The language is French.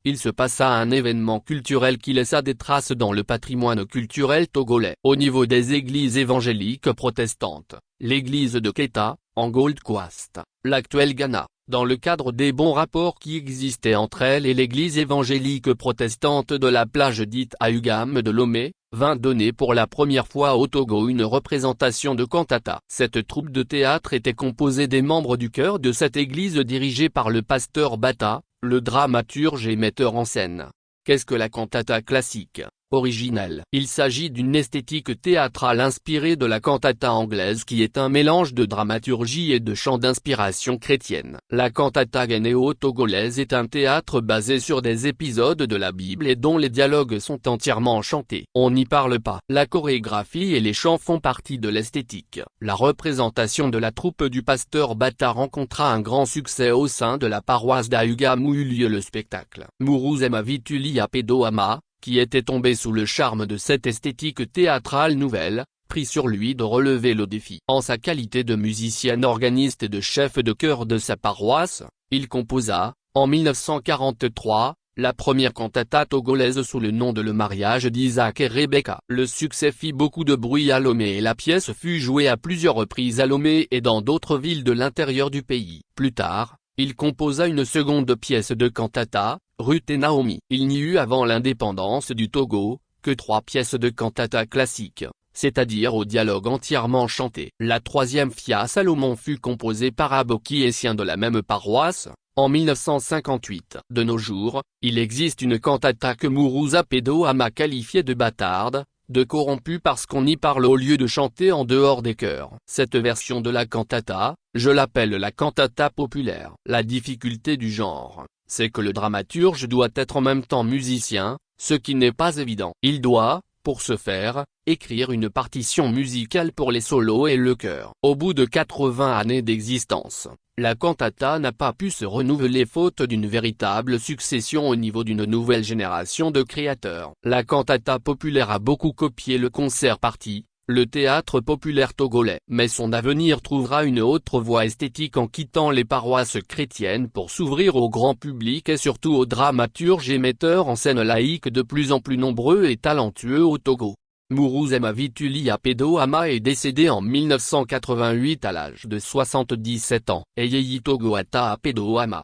il se passa un événement culturel qui laissa des traces dans le patrimoine culturel togolais. Au niveau des églises évangéliques protestantes, l'église de Keita, en Gold Coast, l'actuel Ghana, dans le cadre des bons rapports qui existaient entre elle et l'église évangélique protestante de la plage dite Augam de Lomé, vint donner pour la première fois au Togo une représentation de cantata. Cette troupe de théâtre était composée des membres du chœur de cette église dirigée par le pasteur Bata, le dramaturge et metteur en scène. Qu'est-ce que la cantata classique, originelle? Il s'agit d'une esthétique théâtrale inspirée de la cantata anglaise qui est un mélange de dramaturgie et de chant d'inspiration chrétienne. La cantata ghanéo-togolaise est un théâtre basé sur des épisodes de la Bible et dont les dialogues sont entièrement chantés. On n'y parle pas. La chorégraphie et les chants font partie de l'esthétique. La représentation de la troupe du pasteur Bata rencontra un grand succès au sein de la paroisse d'Augam où eut lieu le spectacle. Muruzema Vituli Apedoama, qui était tombé sous le charme de cette esthétique théâtrale nouvelle, prit sur lui de relever le défi. En sa qualité de musicien organiste et de chef de chœur de sa paroisse, il composa, en 1943, la première cantata togolaise sous le nom de Le mariage d'Isaac et Rebecca. Le succès fit beaucoup de bruit à Lomé et la pièce fut jouée à plusieurs reprises à Lomé et dans d'autres villes de l'intérieur du pays. Plus tard, il composa une seconde pièce de cantata, Ruth et Naomi. Il n'y eut avant l'indépendance du Togo, que 3 pièces de cantata classiques, c'est-à-dire au dialogue entièrement chanté. La troisième Fia Salomon fut composée par Aboki Essien de la même paroisse, en 1958. De nos jours, il existe une cantata que Muruza Pedoama qualifiait de bâtarde, de corrompu parce qu'on y parle au lieu de chanter en dehors des chœurs. Cette version de la cantata, je l'appelle la cantata populaire. La difficulté du genre, c'est que le dramaturge doit être en même temps musicien, ce qui n'est pas évident. Il doit, pour ce faire, écrire une partition musicale pour les solos et le chœur. Au bout de 80 années d'existence, la cantata n'a pas pu se renouveler faute d'une véritable succession au niveau d'une nouvelle génération de créateurs. La cantata populaire a beaucoup copié le concert party, le théâtre populaire togolais. Mais son avenir trouvera une autre voie esthétique en quittant les paroisses chrétiennes pour s'ouvrir au grand public et surtout aux dramaturges et metteurs en scène laïcs de plus en plus nombreux et talentueux au Togo. Muruzema Vituli Apedoama est décédé en 1988 à l'âge de 77 ans. Eyeyi Togoata Apedoama.